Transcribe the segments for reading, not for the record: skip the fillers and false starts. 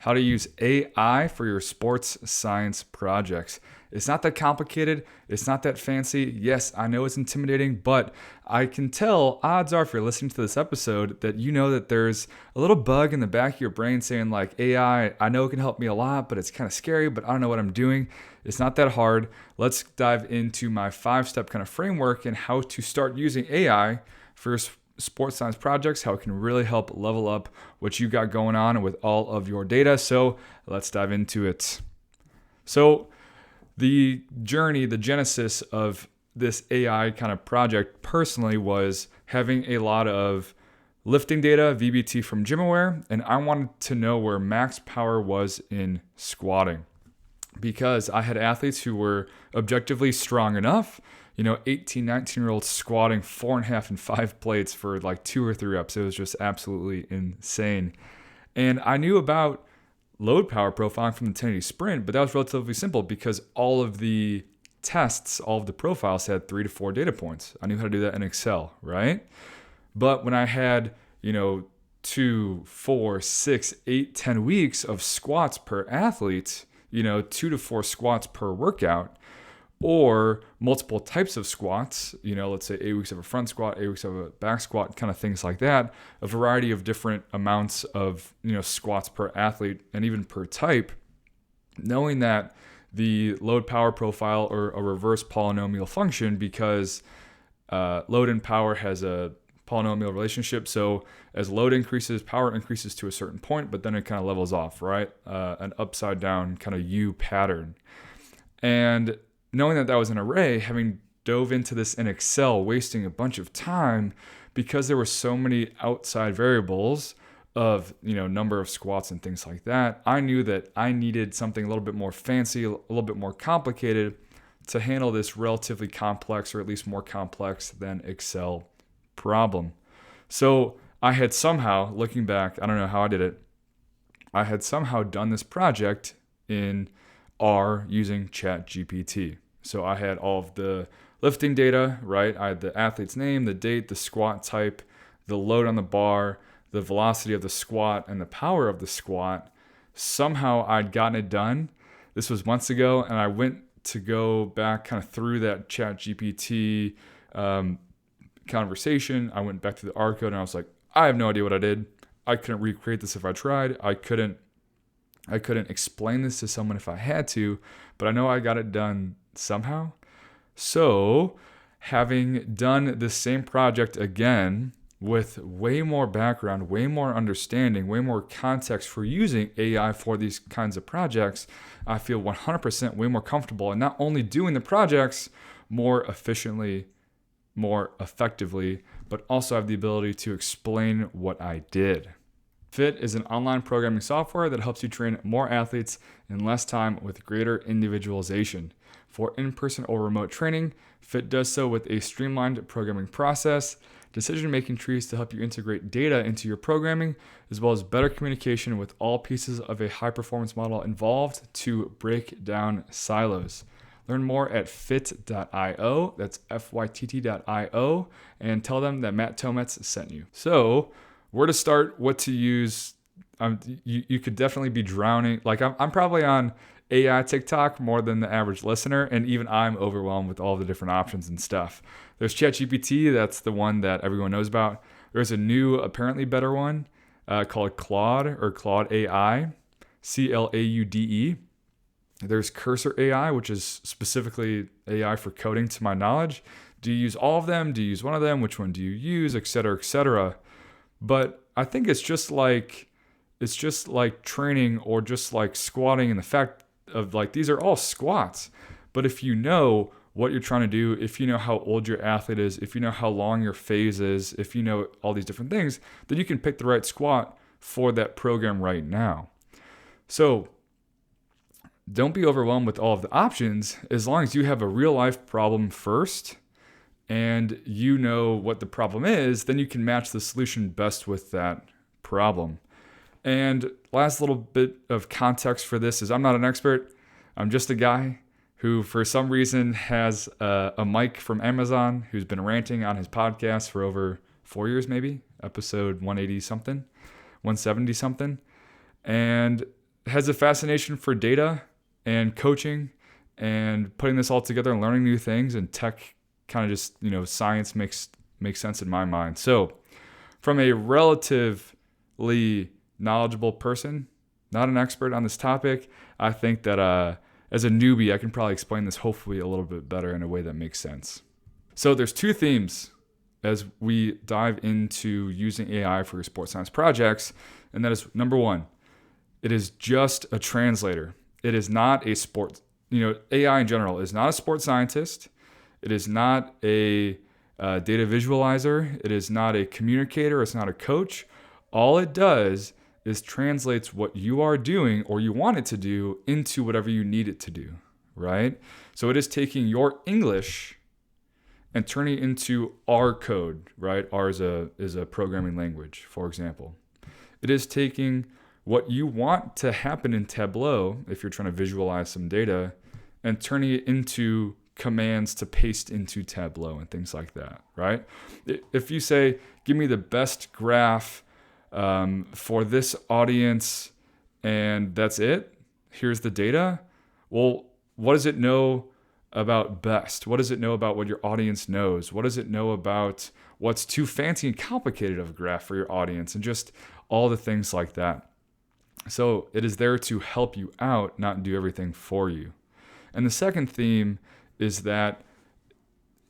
how to use AI for your sports science projects. It's not that complicated. It's not that fancy. Yes, I know it's intimidating, but I can tell, odds are, if you're listening to this episode, that you know that there's a little bug in the back of your brain saying like, AI, I know it can help me a lot, but it's kind of scary, but I don't know what I'm doing. It's not that hard. Let's dive into my 5-step kind of framework and how to start using AI for your sports science projects, how it can really help level up what you got going on with all of your data. So let's dive into it. So the journey, the genesis of this AI kind of project personally was having a lot of lifting data, VBT from GymAware, and I wanted to know where max power was in squatting because I had athletes who were objectively strong enough, 18, 19-year-olds squatting 4.5 and 5 plates for like 2 or 3 reps. It was just absolutely insane. And I knew about load power profiling from the 1080 sprint, but that was relatively simple because all of the tests, all of the profiles had 3 to 4 data points. I knew how to do that in Excel, right? But when I had, 2, 4, 6, 8, 10 weeks of squats per athlete, 2 to 4 squats per workout, or multiple types of squats, let's say 8 weeks of a front squat, 8 weeks of a back squat, kind of things like that, a variety of different amounts of, squats per athlete and even per type, knowing that the load power profile or a reverse polynomial function, because load and power has a polynomial relationship. So as load increases, power increases to a certain point, but then it kind of levels off, right? An upside down kind of U pattern. And knowing that that was an array, having dove into this in Excel, wasting a bunch of time because there were so many outside variables of, number of squats and things like that, I knew that I needed something a little bit more fancy, a little bit more complicated to handle this relatively complex, or at least more complex than Excel problem. So I had somehow, looking back, I don't know how I did it, I had somehow done this project in R using ChatGPT. So I had all of the lifting data, right? I had the athlete's name, the date, the squat type, the load on the bar, the velocity of the squat, and the power of the squat. Somehow I'd gotten it done. This was months ago, and I went to go back kind of through that ChatGPT conversation. I went back to the R code, and I was like, I have no idea what I did. I couldn't recreate this if I tried. I couldn't explain this to someone if I had to, but I know I got it done somehow. So having done the same project again with way more background, way more understanding, way more context for using AI for these kinds of projects, I feel 100% way more comfortable in not only doing the projects more efficiently, more effectively, but also have the ability to explain what I did. Fit is an online programming software that helps you train more athletes in less time with greater individualization. For in-person or remote training, Fit does so with a streamlined programming process, decision-making trees to help you integrate data into your programming, as well as better communication with all pieces of a high-performance model involved to break down silos. Learn more at fit.io, that's fytt.io, and tell them that Matt Tometz sent you. So, where to start, what to use. You could definitely be drowning. Like I'm probably on AI TikTok more than the average listener, and even I'm overwhelmed with all the different options and stuff. There's ChatGPT, that's the one that everyone knows about. There's a new, apparently better one called Claude or Claude AI, Claude. There's Cursor AI, which is specifically AI for coding to my knowledge. Do you use all of them? Do you use one of them? Which one do you use? Et cetera, et cetera. But I think it's just like training or just like squatting, and the fact of like these are all squats. But if you know what you're trying to do, if you know how old your athlete is, if you know how long your phase is, if you know all these different things, then you can pick the right squat for that program right now. So don't be overwhelmed with all of the options. As long as you have a real life problem first and you know what the problem is, then you can match the solution best with that problem. And last little bit of context for this is I'm not an expert. I'm just a guy who for some reason has a mic from Amazon, who's been ranting on his podcast for over 4 years maybe, episode 180 something, 170 something. And has a fascination for data and coaching and putting this all together and learning new things, and tech kind of just, science makes sense in my mind. So from a relatively knowledgeable person, not an expert on this topic, I think that as a newbie, I can probably explain this hopefully a little bit better in a way that makes sense. So there's two themes as we dive into using AI for your sports science projects, and that is, number one, it is just a translator. It is not a AI in general is not a sports scientist. It is not a data visualizer. It is not a communicator. It's not a coach. All it does is translates what you are doing or you want it to do into whatever you need it to do, right? So it is taking your English and turning it into R code, right? R is a programming language, for example. It is taking what you want to happen in Tableau, if you're trying to visualize some data, and turning it into commands to paste into Tableau and things like that, right? If you say, give me the best graph for this audience and that's it, here's the data. Well, what does it know about best? What does it know about what your audience knows? What does it know about what's too fancy and complicated of a graph for your audience, and just all the things like that. So it is there to help you out, not do everything for you. And the second theme is that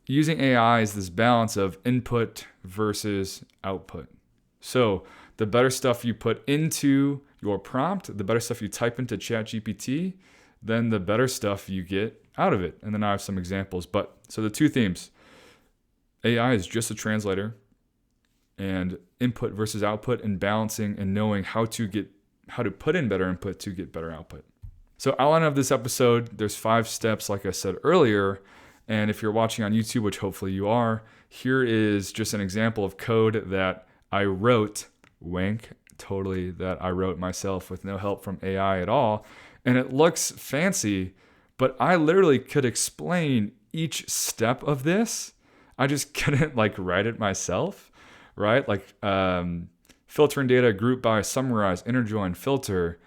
using AI is this balance of input versus output. So the better stuff you put into your prompt, the better stuff you type into ChatGPT, then the better stuff you get out of it. And then I have some examples. But so the two themes, AI is just a translator, and input versus output, and balancing and knowing how to put in better input to get better output. So outline of this episode, there's 5 steps, like I said earlier. And if you're watching on YouTube, which hopefully you are, here is just an example of code that I wrote, that I wrote myself with no help from AI at all. And it looks fancy, but I literally could explain each step of this. I just couldn't write it myself, right? Filtering data, group by, summarize, interjoin, filter,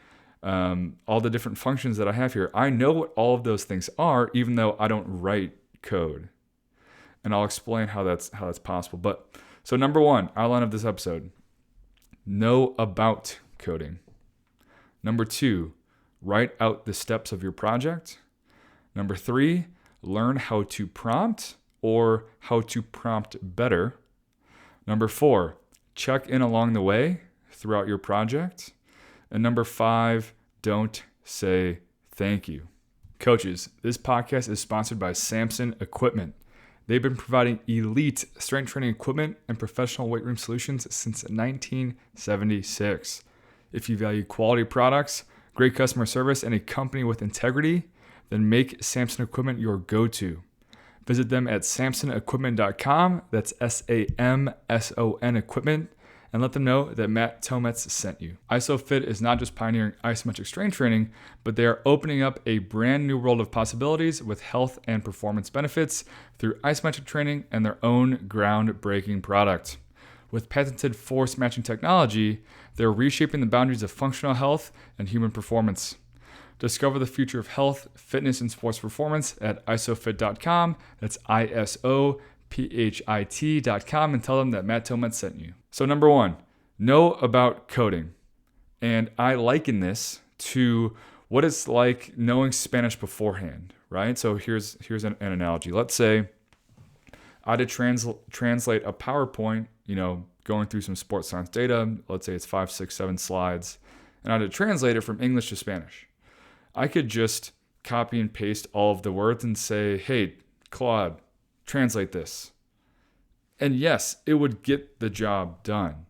all the different functions that I have here. I know what all of those things are, even though I don't write code. And I'll explain how that's possible. But so number 1, outline of this episode, know about coding. Number 2, write out the steps of your project. Number 3, learn how to prompt or how to prompt better. Number 4, check in along the way throughout your project. And number 5, don't say thank you. Coaches, this podcast is sponsored by Samson Equipment. They've been providing elite strength training equipment and professional weight room solutions since 1976. If you value quality products, great customer service, and a company with integrity, then make Samson Equipment your go-to. Visit them at samsonequipment.com, that's SAMSON Equipment, and let them know that Matt Tometz sent you. ISOFIT is not just pioneering isometric strength training, but they are opening up a brand new world of possibilities with health and performance benefits through isometric training and their own groundbreaking product. With patented force matching technology, they're reshaping the boundaries of functional health and human performance. Discover the future of health, fitness, and sports performance at isofit.com. That's ISOPHIT.com, and tell them that Matt Tometz sent you. So number 1, know about coding. And I liken this to what it's like knowing Spanish beforehand, right? So here's an analogy. Let's say I had to translate a PowerPoint, going through some sports science data. Let's say it's 5, 6, 7 slides. And I had to translate it from English to Spanish. I could just copy and paste all of the words and say, hey, Claude, translate this. And yes, it would get the job done.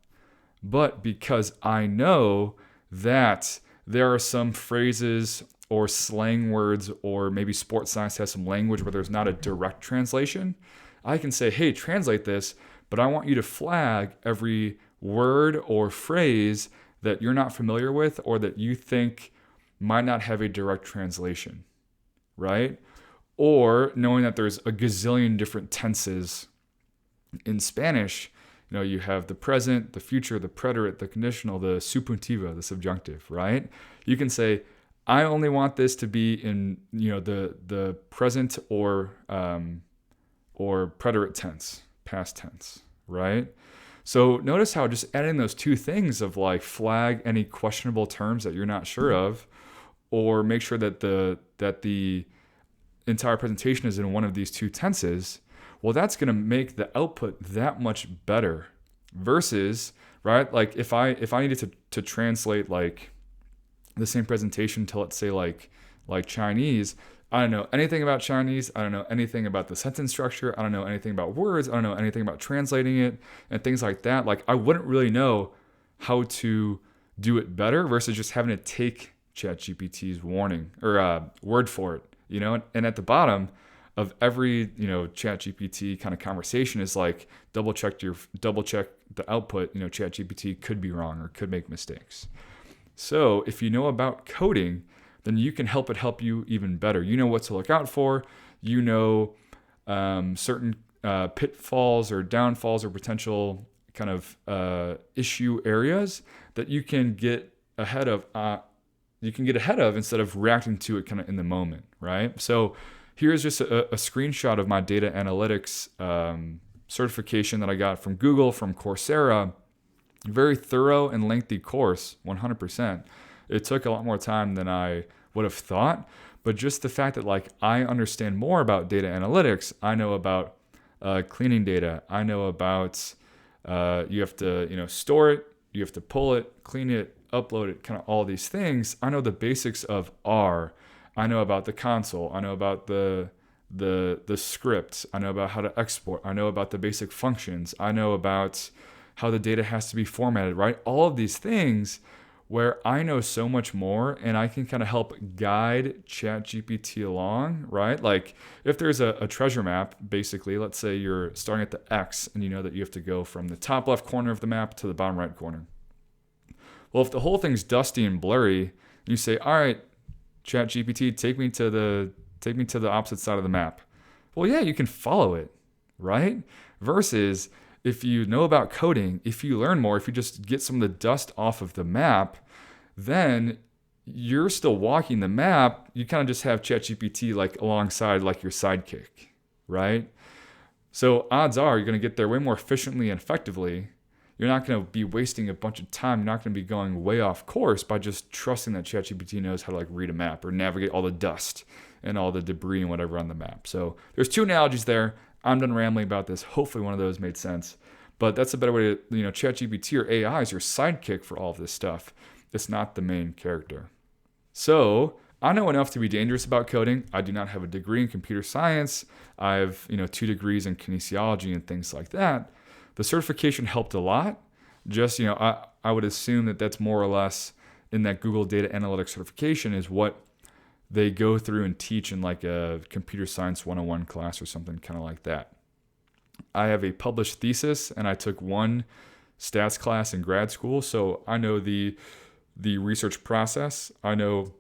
But because I know that there are some phrases or slang words, or maybe sports science has some language where there's not a direct translation, I can say, hey, translate this, but I want you to flag every word or phrase that you're not familiar with or that you think might not have a direct translation, right? Or knowing that there's a gazillion different tenses in Spanish, You have the present, the future, the preterite, the conditional, the subjuntivo, the subjunctive, right? You can say, I only want this to be in, the present or preterite tense, past tense, right? So notice how just adding those two things of like flag any questionable terms that you're not sure of, or make sure that the entire presentation is in one of these two tenses, well, that's going to make the output that much better versus, right? Like if I needed to translate like the same presentation to, let's say, like Chinese, I don't know anything about Chinese. I don't know anything about the sentence structure. I don't know anything about words. I don't know anything about translating it and things like that. Like I wouldn't really know how to do it better versus just having to take ChatGPT's warning or word for it, and at the bottom of every, ChatGPT kind of conversation is like, double check the output, ChatGPT could be wrong or could make mistakes. So if you know about coding, then you can help you even better. You know what to look out for. Certain pitfalls or downfalls or potential kind of issue areas that you can get ahead of. Instead of reacting to it kind of in the moment, right? So here's just a screenshot of my data analytics certification that I got from Google, from Coursera. Very thorough and lengthy course, 100%. It took a lot more time than I would have thought, but just the fact that like I understand more about data analytics, I know about cleaning data, I know about you have to store it, you have to pull it, clean it, upload it, kind of all these things. I know the basics of R. I know about the console. I know about the script. I know about how to export. I know about the basic functions. I know about how the data has to be formatted, right? All of these things where I know so much more and I can kind of help guide ChatGPT along, right? Like if there's a treasure map, basically, let's say you're starting at the X and you know that you have to go from the top left corner of the map to the bottom right corner. Well, if the whole thing's dusty and blurry, you say, all right, ChatGPT, take me to the opposite side of the map. Well, yeah, you can follow it, right? Versus if you know about coding, if you learn more, if you just get some of the dust off of the map, then you're still walking the map. You kind of just have ChatGPT like alongside like your sidekick, right? So odds are you're going to get there way more efficiently and effectively. You're not going to be wasting a bunch of time. You're not going to be going way off course by just trusting that ChatGPT knows how to like read a map or navigate all the dust and all the debris and whatever on the map. So there's two analogies there. I'm done rambling about this. Hopefully one of those made sense. But that's a better way to, ChatGPT or AI is your sidekick for all of this stuff. It's not the main character. So I know enough to be dangerous about coding. I do not have a degree in computer science. I have, 2 degrees in kinesiology and things like that. The certification helped a lot. Just, I would assume that that's more or less in that Google Data Analytics certification is what they go through and teach in like a computer science 101 class or something kind of like that. I have a published thesis and I took one stats class in grad school. So I know the research process. I know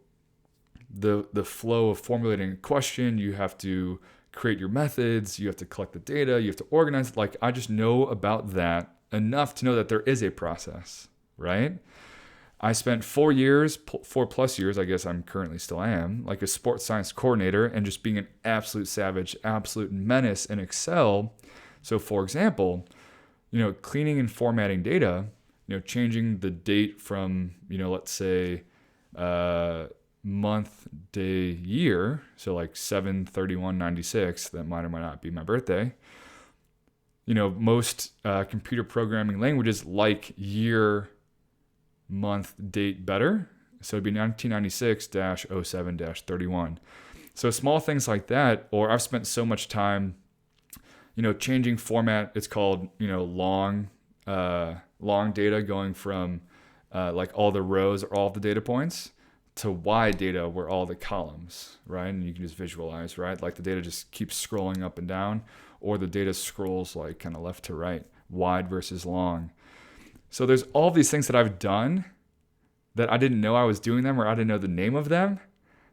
the flow of formulating a question. You have to create your methods. You have to collect the data. You have to organize it. Like I just know about that enough to know that there is a process, right? I spent 4 plus years, I guess I'm currently still am, like a sports science coordinator and just being an absolute savage, absolute menace in Excel. So for example, cleaning and formatting data, changing the date from, let's say, month, day, year. So like 7/31/96, that might or might not be my birthday. Most computer programming languages like year, month, date better. So it'd be 1996-07-31. So small things like that, or I've spent so much time, changing format. It's called, long data going from like all the rows or all the data points to wide data where all the columns, right? And you can just visualize, right? Like the data just keeps scrolling up and down, or the data scrolls like kind of left to right, wide versus long. So there's all these things that I've done that I didn't know I was doing them or I didn't know the name of them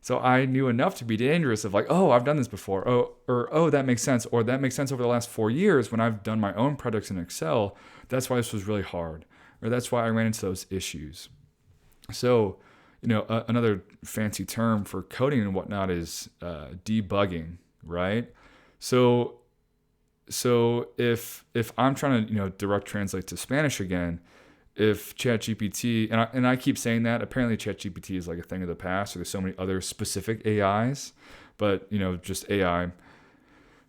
So I knew enough to be dangerous of like, oh, I've done this before. Oh, or oh, that makes sense. Or that makes sense over the last 4 years when I've done my own projects in Excel. That's why this was really hard. Or that's why I ran into those issues. So, another fancy term for coding and whatnot is debugging, right? So if I'm trying to direct translate to Spanish again, if ChatGPT, and I keep saying that, apparently ChatGPT is like a thing of the past, or there's so many other specific AIs, but just AI.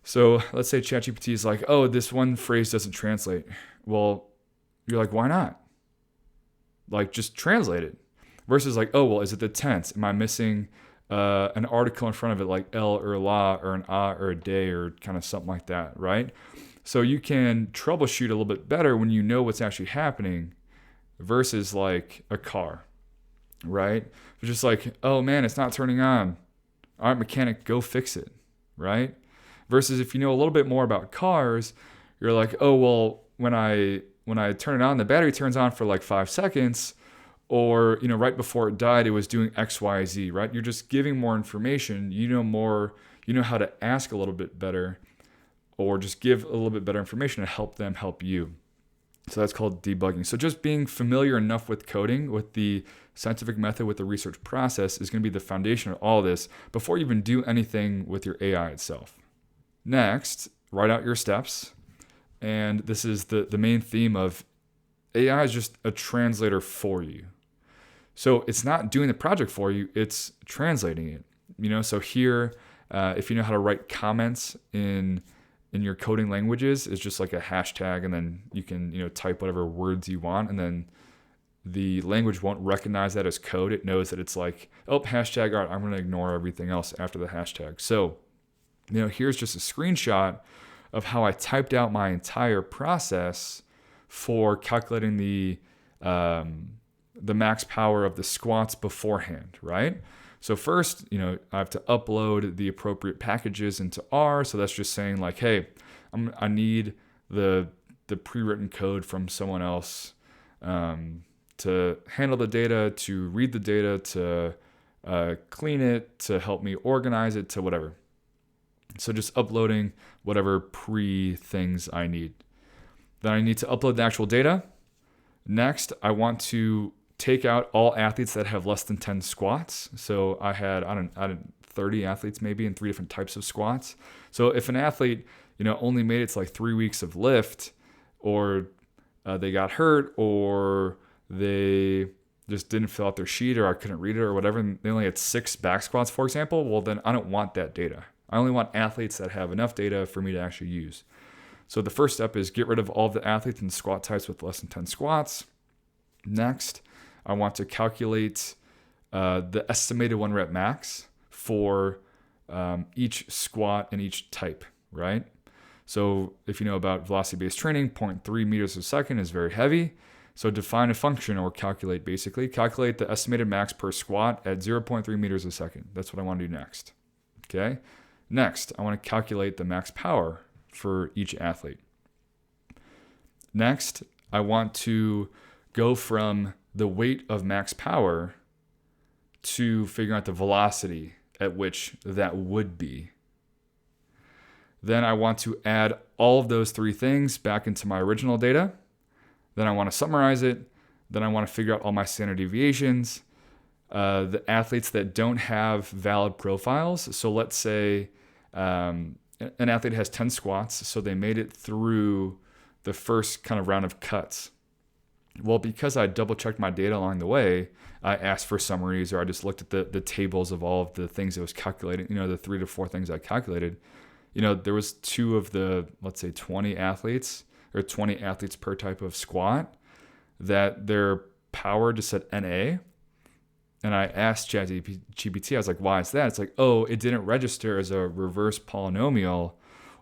So let's say ChatGPT is like, oh, this one phrase doesn't translate. Well, you're like, why not? Like, just translate it. Versus like, oh, well, is it the tense? Am I missing an article in front of it, like el or la or an a or a de or kind of something like that, right? So you can troubleshoot a little bit better when you know what's actually happening versus like a car, right? It's just like, oh man, it's not turning on. All right, mechanic, go fix it, right? Versus if you know a little bit more about cars, you're like, oh, well, when I turn it on, the battery turns on for like 5 seconds, or right before it died, it was doing X, Y, Z, right? You're just giving more information. You know more. You know how to ask a little bit better, or just give a little bit better information to help them help you. So that's called debugging. So just being familiar enough with coding, with the scientific method, with the research process is going to be the foundation of all this before you even do anything with your AI itself. Next, write out your steps. And this is the main theme of AI is just a translator for you. So it's not doing the project for you, it's translating it. So here, if you know how to write comments in your coding languages, it's just like a hashtag, and then you can type whatever words you want, and then the language won't recognize that as code. It knows that it's like, oh, hashtag, all right, I'm going to ignore everything else after the hashtag. So here's just a screenshot of how I typed out my entire process for calculating the max power of the squats beforehand, right? So first, I have to upload the appropriate packages into R. So that's just saying like, hey, I need the pre-written code from someone else to handle the data, to read the data, to clean it, to help me organize it, to whatever. So just uploading whatever pre-things I need. Then I need to upload the actual data. Next, I want to take out all athletes that have less than 10 squats. So I had 30 athletes maybe in 3 different types of squats. So if an athlete, only made it to like 3 weeks of lift, or they got hurt, or they just didn't fill out their sheet, or I couldn't read it or whatever, and they only had 6 back squats, for example, well, then I don't want that data. I only want athletes that have enough data for me to actually use. So the first step is get rid of all of the athletes and squat types with less than 10 squats. Next, I want to calculate the estimated 1 rep max for each squat and each type, right? So if you know about velocity-based training, 0.3 meters a second is very heavy. So define a function, or calculate the estimated max per squat at 0.3 meters a second. That's what I want to do next. Okay. Next, I want to calculate the max power for each athlete. Next, I want to go from the weight of max power to figuring out the velocity at which that would be. Then I want to add all of those 3 things back into my original data. Then I want to summarize it. Then I want to figure out all my standard deviations, the athletes that don't have valid profiles. So let's say an athlete has 10 squats, so they made it through the first kind of round of cuts. Well, because I double checked my data along the way, I asked for summaries, or I just looked at the tables of all of the things it was calculating, the 3 to 4 things I calculated. There was 2 of the, let's say 20 athletes, or 20 athletes per type of squat, that their power just said NA. And I asked ChatGPT, I was like, why is that? It's like, oh, it didn't register as a reverse polynomial,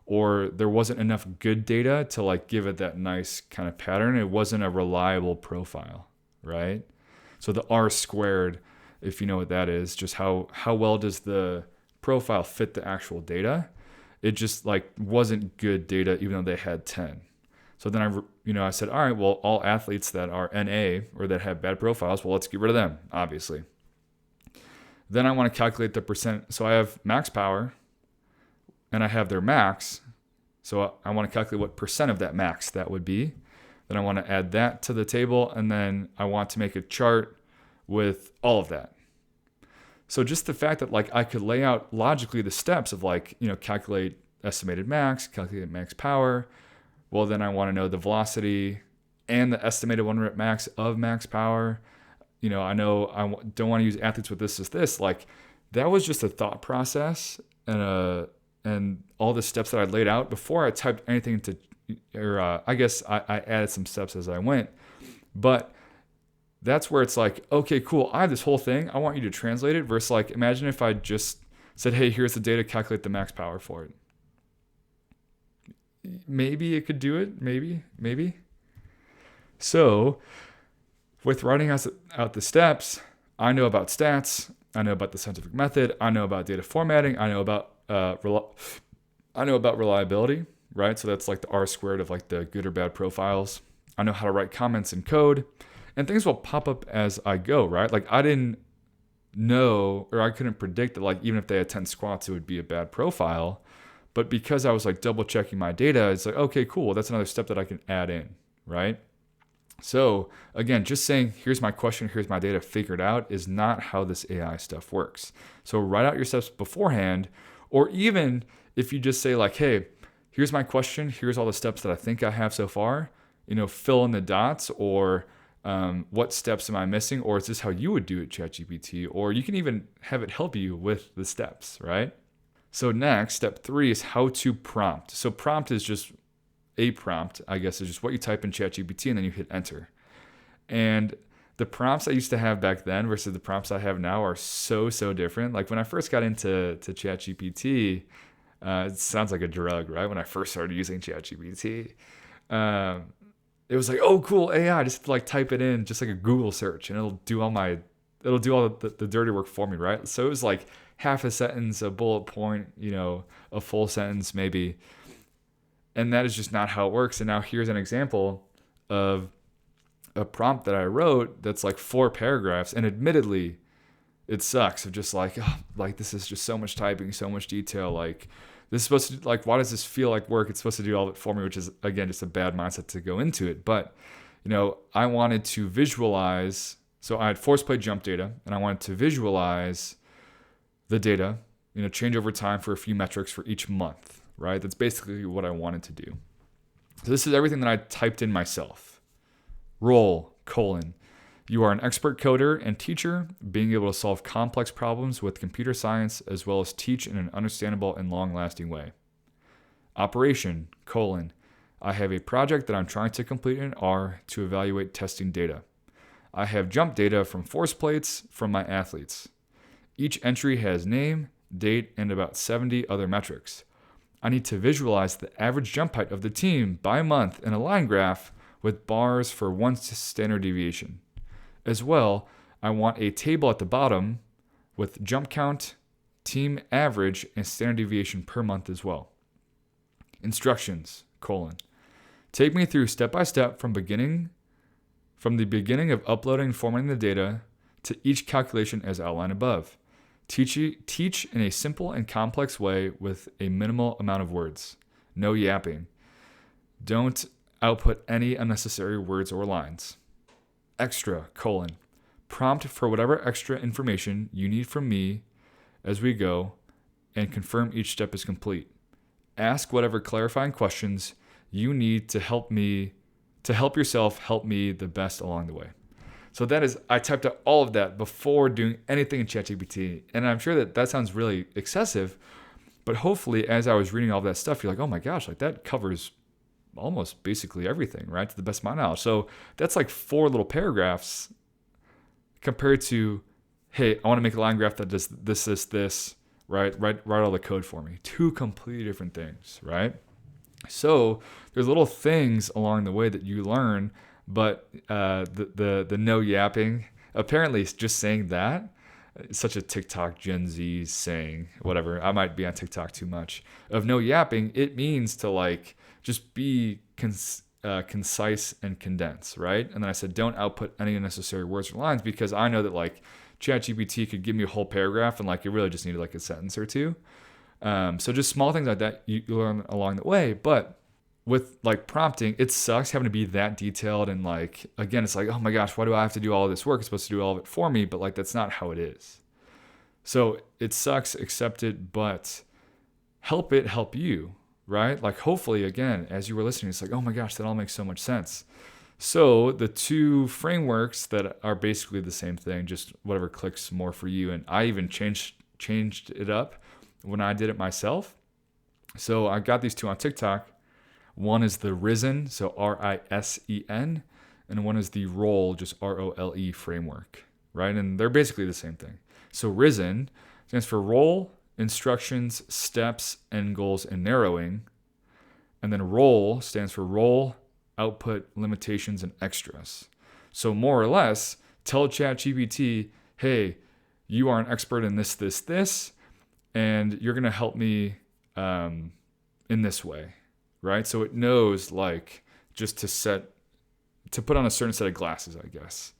or there wasn't enough good data to like give it that nice kind of pattern. It wasn't a reliable profile, right? So the R squared, if you know what that is, just how well does the profile fit the actual data? It just like wasn't good data, even though they had 10. So then I said, all right, well, all athletes that are NA or that have bad profiles, well, let's get rid of them, obviously. Then I want to calculate the percent. So I have max power and I have their max. So I want to calculate what percent of that max that would be. Then I want to add that to the table. And then I want to make a chart with all of that. So just the fact that like I could lay out logically the steps of like, calculate estimated max, calculate max power. Well, then I want to know the velocity and the estimated 1 rep max of max power. I know I don't want to use athletes with this. Like that was just a thought process and all the steps that I laid out before I typed anything into, I guess I added some steps as I went. But that's where it's like, okay, cool. I have this whole thing. I want you to translate it versus like, imagine if I just said, hey, here's the data, calculate the max power for it. Maybe it could do it. Maybe. So with writing out the steps, I know about stats. I know about the scientific method. I know about data formatting. I know about reliability, right? So that's like the R squared of like the good or bad profiles. I know how to write comments in code, and things will pop up as I go, right? Like I didn't know, or I couldn't predict that like even if they had 10 squats, it would be a bad profile. But because I was like double checking my data, it's like, okay, cool. Well, that's another step that I can add in, right? So again, just saying, here's my question, here's my data, figure it out is not how this AI stuff works. So write out your steps beforehand, or even if you just say like, hey, here's my question, here's all the steps that I think I have so far, fill in the dots, or what steps am I missing? Or is this how you would do it, ChatGPT? Or you can even have it help you with the steps, right? So next, step 3 is how to prompt. So prompt is just a prompt, I guess, is just what you type in ChatGPT and then you hit enter. And the prompts I used to have back then versus the prompts I have now are so different. Like when I first got into ChatGPT, it sounds like a drug, right? When I first started using ChatGPT, it was like, oh, cool, AI, just like type it in, just like a Google search, and it'll do all the dirty work for me, right? So it was like half a sentence, a bullet point, a full sentence maybe. And that is just not how it works. And now here's an example of a prompt that I wrote that's like 4 paragraphs. And admittedly, it sucks of just like, oh, like this is just so much typing, so much detail. Like this is supposed to, like, why does this feel like work? It's supposed to do all of it for me, which is, again, just a bad mindset to go into it. But, I wanted to visualize. So I had force play jump data, and I wanted to visualize the data, change over time for a few metrics for each month. Right? That's basically what I wanted to do. So this is everything that I typed in myself. Role, : you are an expert coder and teacher, being able to solve complex problems with computer science as well as teach in an understandable and long-lasting way. Operation, : I have a project that I'm trying to complete in R to evaluate testing data. I have jump data from force plates from my athletes. Each entry has name, date, and about 70 other metrics. I need to visualize the average jump height of the team by month in a line graph with bars for 1 standard deviation. As well, I want a table at the bottom with jump count, team average, and standard deviation per month as well. Instructions, : take me through step by step from the beginning of uploading and formatting the data to each calculation as outlined above. Teach in a simple and complex way with a minimal amount of words. No yapping. Don't output any unnecessary words or lines. Extra, : prompt for whatever extra information you need from me as we go and confirm each step is complete. Ask whatever clarifying questions you need to help yourself help me the best along the way. So that is, I typed out all of that before doing anything in ChatGPT. And I'm sure that sounds really excessive, but hopefully as I was reading all of that stuff, you're like, oh my gosh, like that covers almost basically everything, right? To the best of my knowledge. So that's like 4 little paragraphs compared to, hey, I want to make a line graph that does this, right? Write all the code for me. 2 completely different things, right? So there's little things along the way that you learn. But the no yapping, apparently just saying that, such a TikTok Gen Z saying, whatever, I might be on TikTok too much, of no yapping, it means to like just be concise and condense, right? And then I said, don't output any unnecessary words or lines, because I know that like ChatGPT could give me a whole paragraph and like it really just needed like a sentence or two. So just small things like that you learn along the way. But with like prompting, it sucks having to be that detailed. And like, again, it's like, oh my gosh, why do I have to do all this work? It's supposed to do all of it for me, but like, that's not how it is. So it sucks, accept it, but help it help you, right? Like hopefully, again, as you were listening, it's like, oh my gosh, that all makes so much sense. So the two frameworks that are basically the same thing, just whatever clicks more for you. And I even changed it up when I did it myself. So I got these two on TikTok. One is the Risen, so RISEN, and one is the Roll, just ROLE framework, right? And they're basically the same thing. So Risen stands for Role, Instructions, Steps, End Goals, and Narrowing. And then Roll stands for Role, Output, Limitations, and Extras. So more or less, tell ChatGPT, hey, you are an expert in this, and you're going to help me in this way, right? So it knows like just to put on a certain set of glasses, I guess.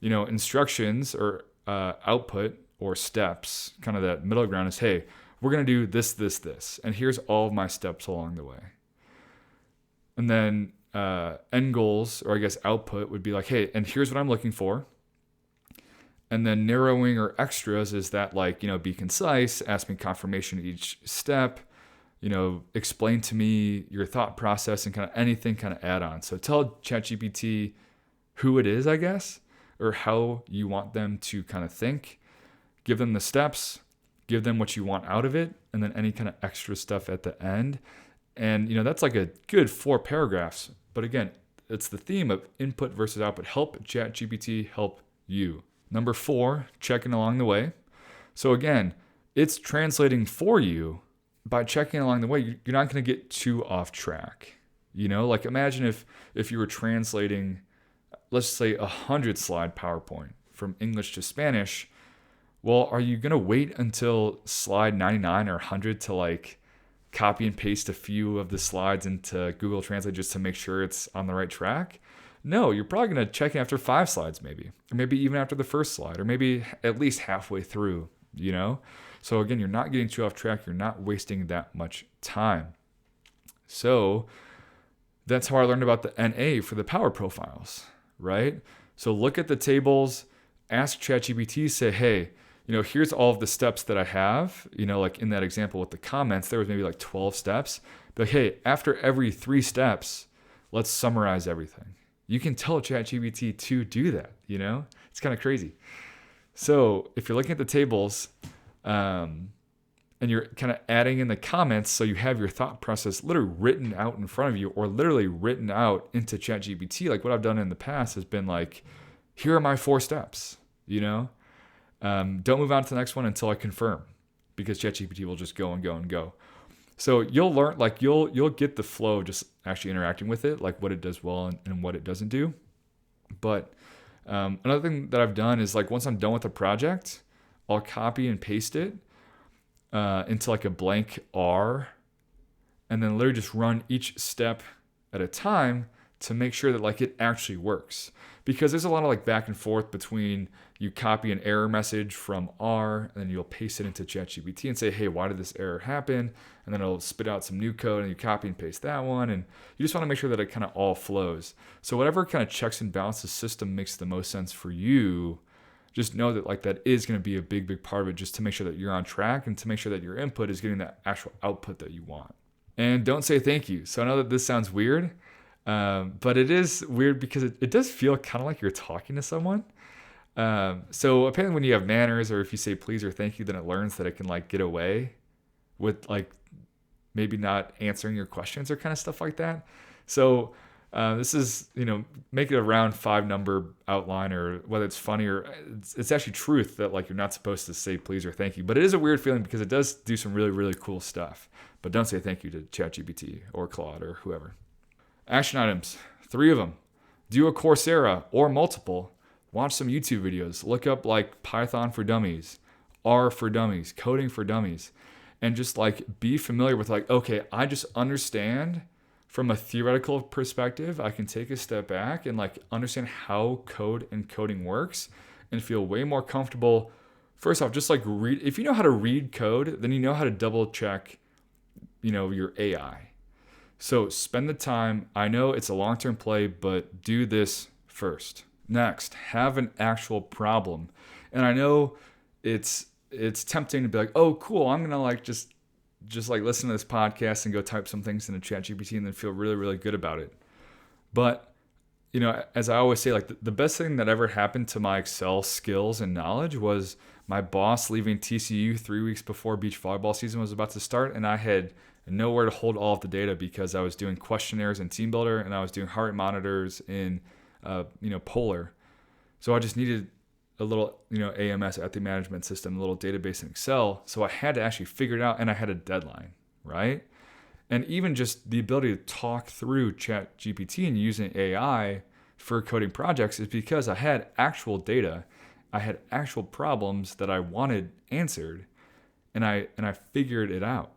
You know, instructions or output or steps, kind of that middle ground is, hey, we're going to do this, and here's all of my steps along the way. And then end goals, or I guess output, would be like, hey, and here's what I'm looking for. And then narrowing or extras is that, like, you know, be concise, ask me confirmation each step, you know, explain to me your thought process and kind of anything kind of add on. So tell ChatGPT who it is, I guess, or how you want them to kind of think. Give them the steps, give them what you want out of it, and then any kind of extra stuff at the end. And, you know, that's like a good 4 paragraphs. But again, it's the theme of input versus output. Help ChatGPT help you. Number 4, checking along the way. So again, it's translating for you. By checking along the way, you're not going to get too off track. You know, like imagine if you were translating, let's say 100-slide PowerPoint from English to Spanish. Well, are you going to wait until slide 99 or 100 to like copy and paste a few of the slides into Google Translate just to make sure it's on the right track? No, you're probably going to check after 5 slides maybe, or maybe even after the first slide, or maybe at least halfway through, you know? So again, you're not getting too off track. You're not wasting that much time. So that's how I learned about the NA for the power profiles, right? So look at the tables, ask ChatGPT, say, hey, you know, here's all of the steps that I have, you know, like in that example with the comments, there was maybe like 12 steps. But hey, after every 3 steps, let's summarize everything. You can tell ChatGPT to do that, you know? It's kind of crazy. So if you're looking at the tables, and you're kind of adding in the comments, so you have your thought process literally written out in front of you, or literally written out into ChatGPT. Like what I've done in the past has been like, here are my 4 steps, you know? Don't move on to the next one until I confirm, because ChatGPT will just go and go and go. So you'll learn, like you'll get the flow of just actually interacting with it, like what it does well and what it doesn't do. But another thing that I've done is like once I'm done with a project, I'll copy and paste it into like a blank R, and then literally just run each step at a time to make sure that like it actually works. Because there's a lot of like back and forth between you copy an error message from R and then you'll paste it into ChatGPT and say, hey, why did this error happen? And then it'll spit out some new code and you copy and paste that one. And you just want to make sure that it kind of all flows. So whatever kind of checks and balances system makes the most sense for you, just know that like that is going to be a big, big part of it, just to make sure that you're on track and to make sure that your input is getting that actual output that you want. And don't say thank you. So I know that this sounds weird, but it is weird because it does feel kind of like you're talking to someone. So apparently when you have manners, or if you say please or thank you, then it learns that it can like get away with like maybe not answering your questions or kind of stuff like that. So this is, you know, make it a round 5 number outline, or whether it's funny or it's actually truth that like you're not supposed to say please or thank you. But it is a weird feeling because it does do some really, really cool stuff. But don't say thank you to ChatGPT or Claude or whoever. Action items, 3 of them. Do a Coursera or multiple. Watch some YouTube videos. Look up like Python for Dummies, R for Dummies, coding for dummies. And just like be familiar with like, okay, I just understand from a theoretical perspective. I can take a step back and like understand how code and coding works. and feel way more comfortable. First off, just like if you know how to read code, then you know how to double check, your AI. So spend the time. I know it's a long-term play, but do this first. Next, have an actual problem. And I know it's tempting to be like, oh, cool, I'm gonna like just like listen to this podcast and go type some things into ChatGPT and then feel really, really good about it. But as I always say, like the best thing that ever happened to my Excel skills and knowledge was my boss leaving TCU 3 weeks before beach volleyball season was about to start, and I had nowhere to hold all of the data because I was doing questionnaires in TeamBuilder and I was doing heart rate monitors in Polar. So I just needed a little AMS, athlete management system, a little database in Excel. So I had to actually figure it out, and I had a deadline, right? And even just the ability to talk through ChatGPT and using AI for coding projects is because I had actual data. I had actual problems that I wanted answered, and I figured it out.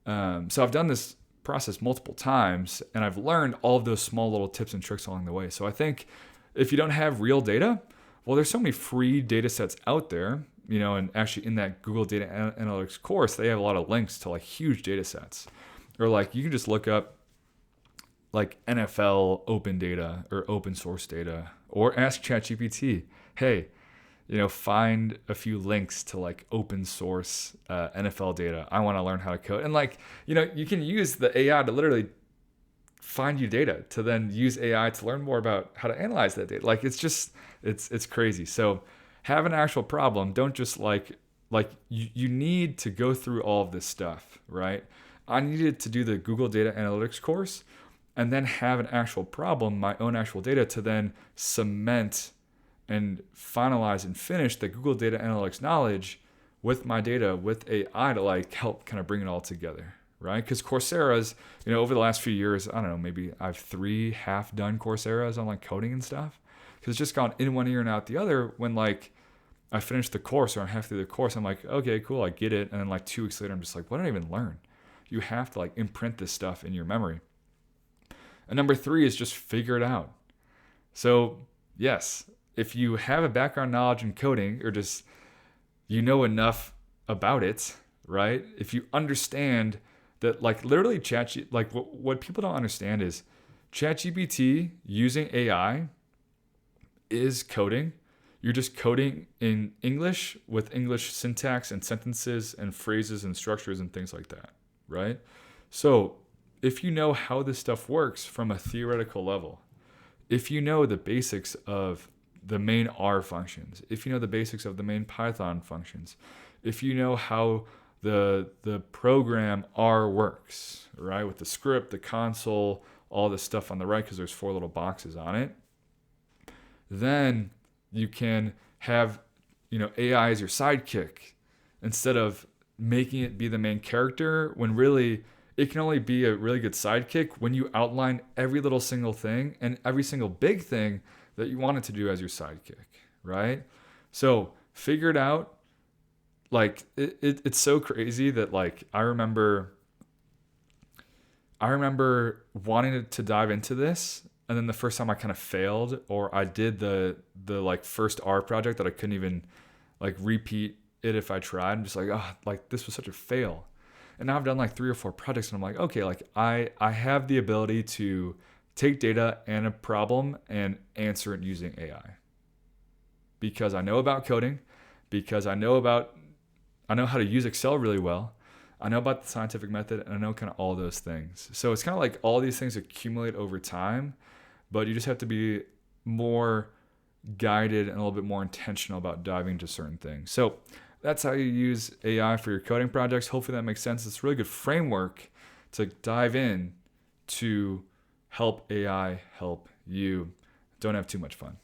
So I've done this process multiple times, and I've learned all of those small little tips and tricks along the way. So I think if you don't have real data, well, there's so many free data sets out there, and actually in that Google Data Analytics course, they have a lot of links to like huge data sets. Or like you can just look up like NFL open data or open source data, or ask ChatGPT, hey, find a few links to like open source NFL data. I want to learn how to code. And like, you can use the AI to literally find you data to then use AI to learn more about how to analyze that data. Like it's crazy. So have an actual problem. Don't just like you need to go through all of this stuff, right? I needed to do the Google Data Analytics course and then have an actual problem, my own actual data, to then cement and finalize and finish the Google Data Analytics knowledge with my data, with AI to like help kind of bring it all together, right? Because Coursera's, over the last few years, I don't know, maybe I have 3 half-done Coursera's on like coding and stuff. Because it's just gone in one ear and out the other. When like I finished the course or I'm half through the course, I'm like, okay, cool, I get it. And then like 2 weeks later, I'm just like, what did I even learn? You have to like imprint this stuff in your memory. And number 3 is just figure it out. So yes, if you have a background knowledge in coding or just enough about it, right? If you understand that like literally what people don't understand is ChatGPT using AI is coding. You're just coding in English with English syntax and sentences and phrases and structures and things like that, right? So if you know how this stuff works from a theoretical level, if you know the basics of the main R functions, if you know the basics of the main Python functions, if you know how the program R works, right, with the script, the console, all this stuff on the right, because there's 4 little boxes on it, then you can have AI as your sidekick instead of making it be the main character, when really it can only be a really good sidekick when you outline every little single thing and every single big thing that you want it to do as your sidekick, right? So figure it out. Like it's so crazy that like I remember wanting to dive into this, and then the first time I kind of failed, or I did the like first R project that I couldn't even like repeat it if I tried. I'm just like, oh, like this was such a fail. And now I've done like 3 or 4 projects, and I'm like, okay, like I have the ability to take data and a problem and answer it using AI. Because I know about coding, because I know how to use Excel really well. I know about the scientific method, and I know kind of all those things. So it's kind of like all these things accumulate over time, but you just have to be more guided and a little bit more intentional about diving into certain things. So that's how you use AI for your coding projects. Hopefully that makes sense. It's a really good framework to dive in to help AI help you. Don't have too much fun.